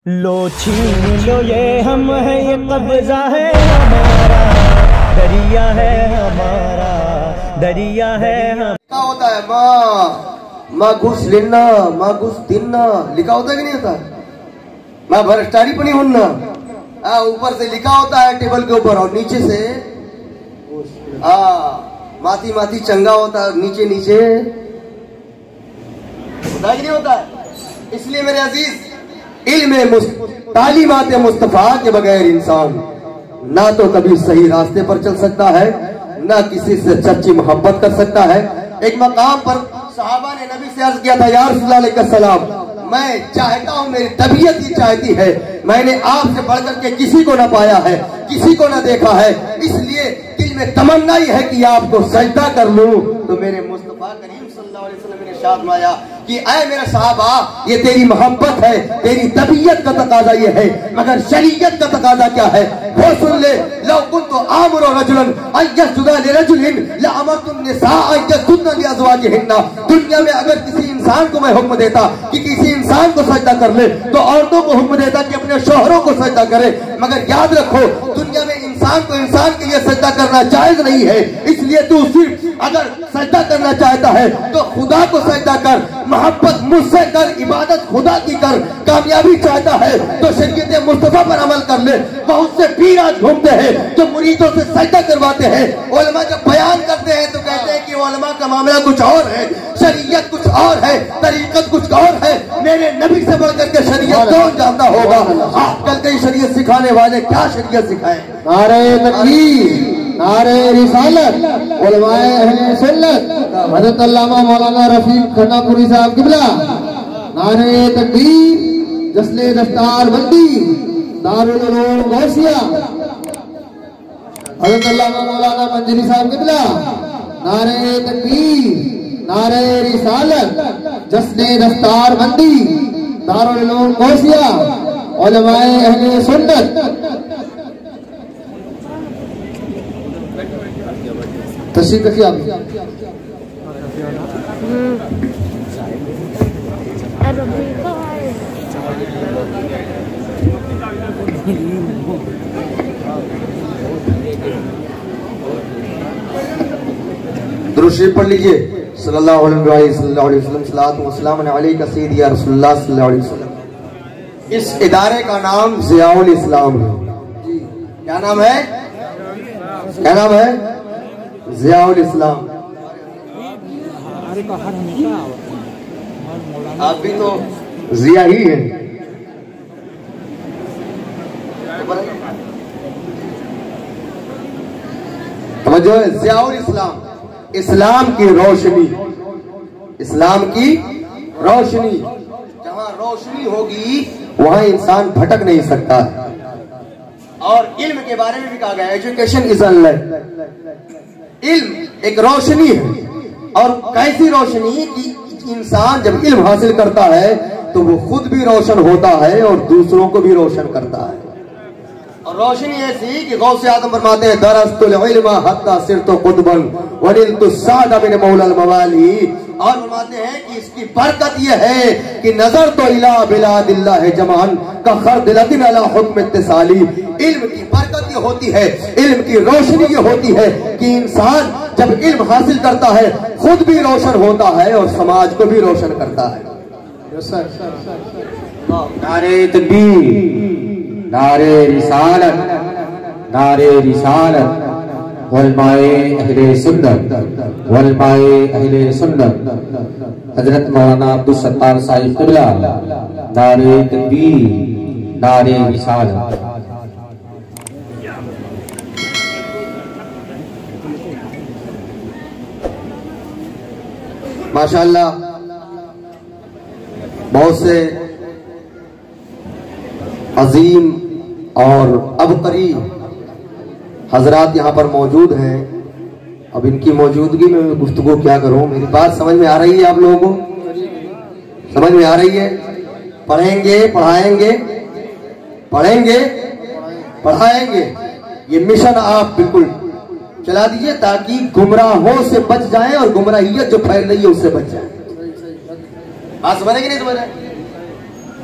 लो छीन लो ये हम है, ये कब्जा है हमारा, दरिया है हमारा, दरिया है हम। क्या होता है माँ घुस लेना, माँ घुस देना लिखा होता है कि नहीं होता? माँ भ्रष्टाचारी पण होना, ऊपर से लिखा होता है टेबल के ऊपर, और नीचे से माथी माथी चंगा होता है, नीचे नीचे होता है कि नहीं होता है? इसलिए मेरे अजीज, इल्म तालीमात मुस्तफा के बगैर इंसान ना तो कभी सही रास्ते पर चल सकता है, ना किसी से सच्ची मोहब्बत कर सकता है। एक मकाम पर सहाबा ने नबी से अर्ज किया था, या रसूलुल्लाह अलैहिस्सलाम, मैं चाहता हूँ, मेरी तबीयत ही चाहती है, मैंने आपसे बढ़कर के किसी को ना पाया है, किसी को ना देखा है, इसलिए दिल में तमन्ना ही है कि आपको सजदा कर लूं। तो मेरे मुस्तफा करीम सल्लल्लाहु अलैहि वसल्लम ने इरशाद फरमाया कि ऐ मेरे साहबा, ये तेरी मोहब्बत है, तेरी तबीयत का तकाजा ये है, मगर शरीयत का तकाजा क्या है वो सुन ले। लौ कुन्तु आमुरु रजुलन अन यसजुदा लिरजुलिन लअमरतु निसा अन यसजुदना लिअज़वाजिहिन्ना। दुनिया में अगर किसी इंसान को मैं हुक्म देता कि किसी इंसान को सजदा कर ले, तो औरतों को हुक्म देता कि अपने शौहरों को सजदा करे। मगर याद रखो, दुनिया में इंसान को इंसान के लिए सजदा करना जायज नहीं है, इसलिए तू सिर्फ अगर सजदा करना चाहता है तो खुदा को सजदा कर, मोहब्बत मुझसे कर, इबादत खुदा की कर। कामयाबी चाहता है तो शरीयत मुस्तफा पर अमल कर ले। बहुत से पीर आज घूमते हैं जो मुरीदों से सजदा करवाते हैं, उलमा जब बयान करते हैं तो कहते हैं कि उलमा का मामला कुछ और है, शरीयत कुछ और है, तरीकत कुछ और है। मेरे नबी से बढ़कर के शरीयत कौन जानता होगा? आजकल कई शरीयत सिखाने वाले क्या शरीयत सिखाए? नारे तकबीर, नारे रिसालत, उलमाए अहले सुन्नत, हज़रत अल्लामा मौलाना रफीक खन्नापुरी साहब किबला। नारे तकबीर, जश्न दफ्तार बंदी, दारुल उलूम गौसिया, हज़रत अल्लामा मौलाना मंजरी साहब किबला। नारे तकबीर, नारे रिसालत, जश्न दफ्तार बंदी, दारुल उलूम गौसिया, उलमाए अहले सुन्नत। तशरीफ रखिए आप। दुरूद शरीफ पढ़ लीजिए। सल्लल्लाहु अलैहि वसल्लम, सलातु व सलाम अलैका सय्यदी या रसूलुल्लाह सल्लल्लाहु अलैहि वसल्लम। इस इदारे का नाम ज़ियाउल इस्लाम है। क्या नाम है? क्या नाम है? ज़ियाउल इस्लाम। आप भी तो जिया ही है। समझो, ज़ियाउल इस्लाम, इस्लाम की रोशनी, इस्लाम की रोशनी। जहां रोशनी होगी वहां इंसान भटक नहीं सकता। और इल्म के बारे में भी कहा गया, एजुकेशन इज अ लाइट। इल्म एक रोशनी है, और कैसी रोशनी कि इंसान जब इल्म हासिल करता है तो वो खुद भी रोशन होता है और दूसरों को भी रोशन करता है। और रोशनी ऐसी कि गौसे आदम फरमाते हैं, दरस्तुल इल्म हत्ता सिरतु कुतबन वनिलतु सादा मिन मौलाल मवाली। और फरमाते हैं कि इसकी बरकत यह है कि नजर तो इला बिलादिल्लाह जमान का खरदिलतिन अला हुक्म इत्तिसाली। इल्म की बरकत ये होती है, इल्म की रोशनी ये होती है कि इंसान जब इल्म हासिल करता है खुद भी रोशन होता है और समाज को भी रोशन करता है। नारे तकबीर, नारे रिसालत, नारे रिसालत, उलमाए अहले सुन्नत, उलमाए अहले सुन्नत, हजरत मौलाना अब्दुल सत्तार साहिब किबला। नारे तकबीर, नारे रिसालत। माशाअल्लाह, बहुत से अजीम और अबकरी हजरात यहाँ पर मौजूद हैं। अब इनकी मौजूदगी में मैं गुफ्तगू क्या करूं? मेरी बात समझ में आ रही है? आप लोगों को समझ में आ रही है? पढ़ेंगे, पढ़ाएंगे, पढ़ेंगे, पढ़ाएंगे, ये मिशन आप बिल्कुल चला दीजिए ताकि गुमराहों से बच जाएं और गुमराहियत जो फैल रही है उससे बच जाए। बात समझ रहे कि नहीं समझ रहे?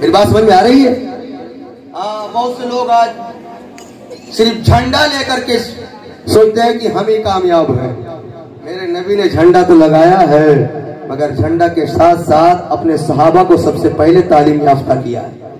मेरी बात समझ में आ रही है? बहुत से लोग आज सिर्फ झंडा लेकर के सोचते हैं कि हम ही कामयाब हैं। मेरे नबी ने झंडा तो लगाया है, मगर झंडा के साथ साथ अपने सहाबा को सबसे पहले तालीम याफ्ता किया है।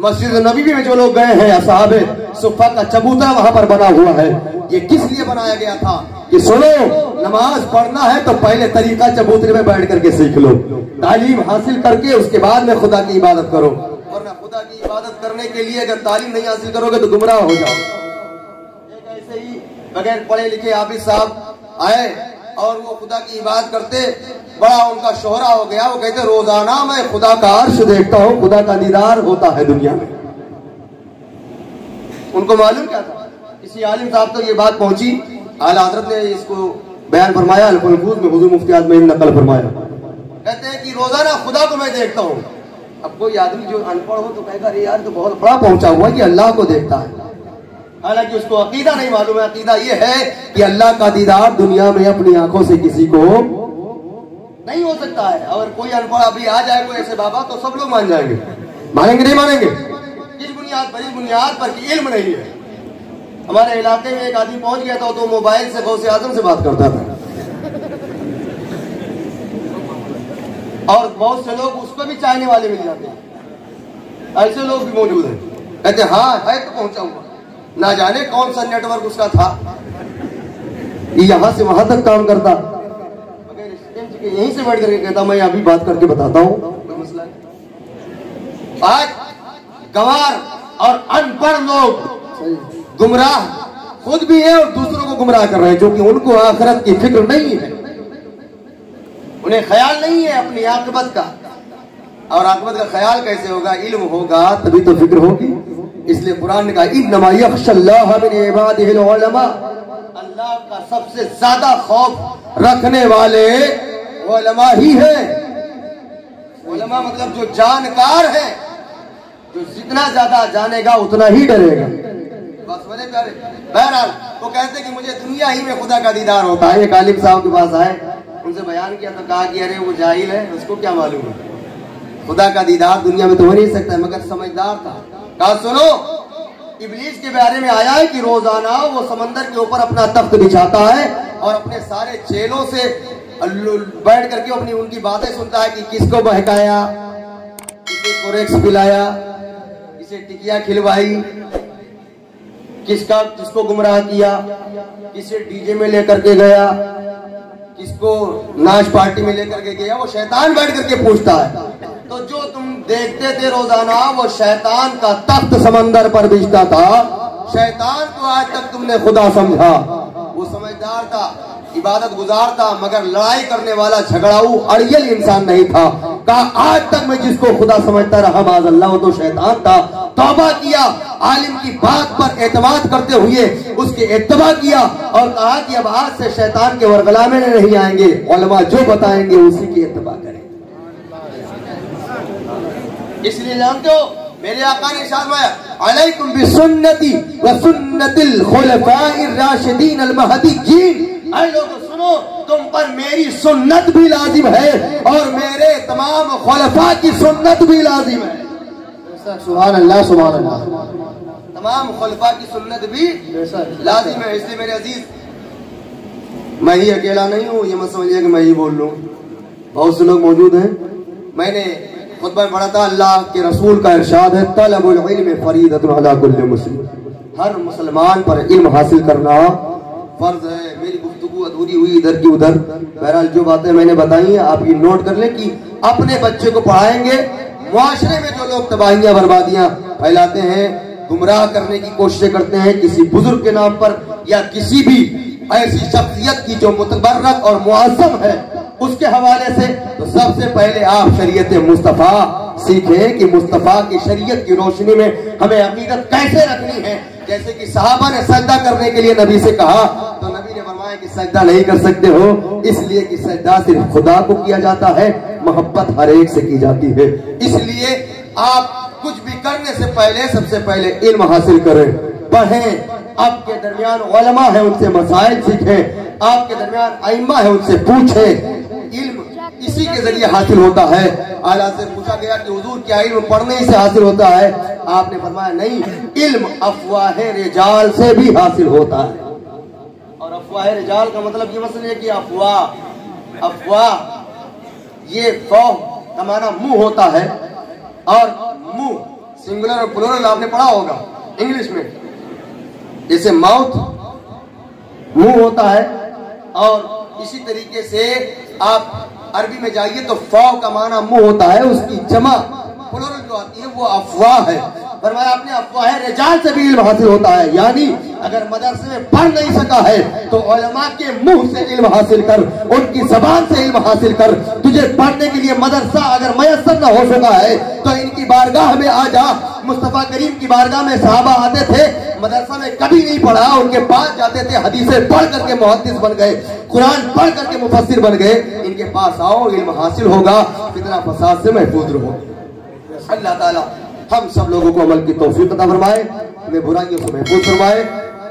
मस्जिद नबी में जो लोग गए हैं, असहाबे सुफ़ा का चबूतरा वहां पर बना हुआ है। ये किस लिए बनाया गया था कि सुनो, नमाज पढ़ना है तो पहले तरीका चबूतरे में बैठ करके सीख लो, तालीम हासिल करके उसके बाद में खुदा की इबादत करो। वरना खुदा की इबादत करने के लिए अगर तालीम नहीं हासिल करोगे तो गुमराह हो जाओ। एक ऐसे ही बगैर पढ़े लिखे हाफिज साहब आए और वो खुदा की इबादत करते, बड़ा उनका शोहरा हो गया। वो कहते रोजाना मैं खुदा का अर्श देखता हूँ, खुदा का दीदार होता है दुनिया में। उनको मालूम क्या था? किसी आलिम साहब तक ये बात पहुंची, आला हज़रत ने इसको बयान फरमाया, अल-फुलफूज में हुज़ूर मुफ्ती आज़म ने नकल फरमाया। कहते हैं कि रोजाना खुदा को मैं देखता हूँ। अब कोई आदमी जो अनपढ़ हो तो कहेगा अरे यार तो बहुत बड़ा पहुंचा हुआ कि अल्लाह को देखता है। हालांकि उसको अकीदा नहीं मालूम है। अकीदा ये है कि अल्लाह का दीदार दुनिया में अपनी आंखों से किसी को नहीं हो सकता है। और कोई अनपढ़ अभी आ जाए कोई ऐसे बाबा तो सब लोग मान जाएंगे। मानेंगे नहीं मानेंगे? किस बुनियाद पर? इस बुनियाद पर कि इल्म नहीं है। हमारे इलाके में एक आदमी पहुंच गया था तो मोबाइल से गौसे आजम से बात करता था और बहुत से लोग उसको भी चाहने वाले मिल जाते हैं। ऐसे लोग भी मौजूद हैं, कहते हाँ है तो पहुंचा हुआ, ना जाने कौन सा नेटवर्क उसका था, यहां से वहां तक काम करता, यहीं से बैठ करके कहता मैं अभी बात करके बताता हूँ, कोई मसला नहीं। आज गंवार और अनपढ़ लोग गुमराह खुद भी है और दूसरों को गुमराह कर रहे हैं, क्योंकि उनको आखिरत की फिक्र नहीं है। उन्हें ख्याल नहीं है अपनी आक़िबत का। और आक़िबत का ख्याल कैसे होगा? इल्म होगा तभी तो फिक्र होगी। इसलिए कुरान ने कहा इन्नमा यख्शल्लाह मिन इबादिहिल उलमा, अल्लाह का सबसे ज्यादा खौफ रखने वाले उलमा ही है। उलमा मतलब जो जानकार है, जो जितना ज्यादा जानेगा उतना ही डरेगा। बस बड़े प्यारे। बहरहाल वो कहते कि मुझे दुनिया ही में खुदा का दीदार होता है। एक आलिम साहब के पास आए, उनसे बयान किया तो कहा कि अरे वो जाहिल है, उसको क्या मालूम है, खुदा का दीदार दुनिया में तो हो नहीं सकता है। मगर समझदार था। कहा सुनो, इब्लीस के बारे में आया है कि रोजाना वो समंदर के ऊपर अपना तख्त बिछाता है और अपने सारे चेलों से बैठ करके अपनी उनकी बातें सुनता है कि किसको बहकाया, किसे कोरेक्स पिलाया, किसे टिकिया खिलवाई, किसको गुमराह किया, किसे डीजे में लेकर के गया, किसको नाच पार्टी में लेकर के गया। वो शैतान बैठ करके पूछता है। तो जो तुम देखते थे रोजाना वो शैतान का तख्त समंदर पर बिछता था। शैतान को आज तक तुमने खुदा समझा। वो समझदार था, इबादत गुजार था, मगर लड़ाई करने वाला झगड़ाऊ अड़ियल इंसान नहीं था। कहा आज तक मैं जिसको खुदा समझता रहा माज़अल्लाह वो तो शैतान था। तौबा किया, आलिम की बात पर एतमाद करते हुए उसके इत्तबा किया और कहा कि अब आज से शैतान के वरगला में नहीं आएंगे, उलमा जो बताएंगे उसी की इत्तबा करें। इसलिए जानते हो मेरे आका ने इरशाद फरमाया अलैकुम बिसुन्नती व सुन्नतिल खुलफाइर राशिदीन अल महदीयीन। ऐ लोगों सुनो, तुम पर मेरी सुन्नत भी लाजिम है और मेरे तमाम खुलफा की सुन्नत भी लाजिम है। सुभान अल्लाह, सुभान अल्लाह। तमाम खुलफा की सुन्नत भी लाजिम है। इसलिए मेरे अजीज, मैं ही अकेला नहीं हूँ, ये मत समझिए कि मैं ही बोल लूँ, बहुत से लोग मौजूद हैं। मैंने खुतबा में पढ़ा था अल्लाह के रसूल का इरशाद है तलबुल इल्म फरीदतुन अला कुल्लि मुस्लिम, हर मुसलमान पर इल्म हासिल करना फर्ज है। मेरी गुफ्तगू अधूरी हुई इधर की उधर। बहरहाल जो बातें मैंने बताई हैं आप ये नोट कर लें कि अपने बच्चे को पढ़ाएंगे। मुआशरे में जो लोग तबाहियां बर्बादियां फैलाते हैं, गुमराह करने की कोशिशें करते हैं किसी बुजुर्ग के नाम पर या किसी भी ऐसी शख्सियत की जो मुतबर्रक और मुअज़्ज़म है उसके हवाले से, तो सबसे पहले आप शरीयत मुस्तफ़ा सीखें कि मुस्तफ़ा की शरीयत की रोशनी में हमें अकीदत कैसे रखनी है। जैसे कि सहाबा ने सजदा करने के लिए नबी से कहा तो नबी ने फरमाया कि सजदा नहीं कर सकते हो, इसलिए कि सजदा सिर्फ खुदा को किया जाता है, मोहब्बत हर एक से की जाती है। इसलिए आप कुछ भी करने से पहले सबसे पहले इल्म हासिल करें, पढ़ें। आपके दरमियान उलमा है उनसे मसाइल सीखें, आपके दरमियान आइम्मा है उनसे पूछें। इल्म इसी इसी के जरिए हासिल होता है। आला से पूछा गया कि हुजूर क्या इल्म पढ़ने से हासिल होता है? आपने फरमाया नहीं, इल्म अफवाह रिजाल से भी हासिल होता है। और अफवाह रिजाल का मतलब ये मसला है कि अफवाह ये फौ का माना मुंह होता है, और मुंह सिंगुलर और प्लूरल आपने पढ़ा होगा इंग्लिश में। जैसे माउथ मुंह होता है, और इसी तरीके से आप अरबी में जाइए तो फौ का माना मुंह होता है, उसकी जमा प्लूरल जो आती है वो अफवाह है। फरमाया आपने अफवाह रिजाल से भी इल्म हासिल होता है, यानी अगर मदरसे में पढ़ नहीं सका है तो उलमा के मुंह से इल्म हासिल कर, उनकी जबान से इल्म हासिल कर। तुझे पढ़ने के लिए मदरसा अगर मयसर न हो सका है तो इनकी बारगाह में आ जा। मुस्तफा करीम की बारगाह में सहाबा आते थे, मदरसा में कभी नहीं पढ़ा, उनके पास जाते थे, हदीसें पढ़ करके मुहद्दिस बन गए, कुरान पढ़ करके मुफस्सिर बन गए। इनके पास आओ, इल्म हासिल होगा, फितना फसाद से महफूज रहो। अल्लाह ताला हम सब लोगों को अमल की तौफीक अता फरमाए, हमें बुराइयों से महफूज फरमाए।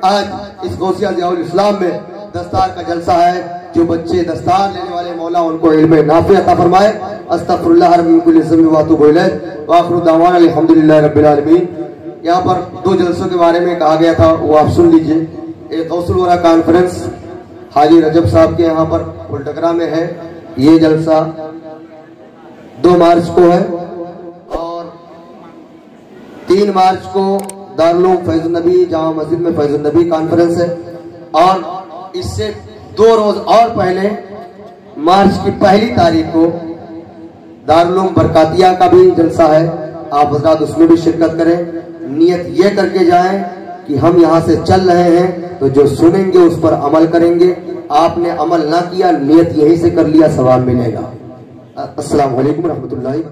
आज इस गौसिया ज़ियाउल इस्लाम में दस्तार का जलसा है, जो बच्चे दस्तार लेने वाले मौला उनको इल्म नाफ़ी अता फरमाए। अस्तगफिरुल्लाह मिन कुल्लि ज़ंबिन व अतूबु इलैह व आखिरु दअवाना अल्हम्दुलिल्लाहि रब्बिल आलमीन। यहाँ पर 2 जलसों के बारे में कहा गया था, वो आप सुन लीजिए। एक गौसुल वरा कॉन्फ्रेंस हाजी रजब साहब के यहाँ पर फुलटकरा में है। ये जलसा 2 मार्च को है, और 3 मार्च को दारुल फैजुल नबी जामा मस्जिद में फैजुल नबी कॉन्फ्रेंस है, और इससे 2 रोज और पहले मार्च की 1 तारीख को दारुल बरकातिया का भी जलसा है। आप हज़रात उसमें भी शिरकत करें। नियत ये करके जाएं कि हम यहाँ से चल रहे हैं तो जो सुनेंगे उस पर अमल करेंगे। आपने अमल ना किया, नियत यहीं से कर लिया, सवाब मिलेगा। अस्सलाम वालेकुम रहमतुल्लाहि।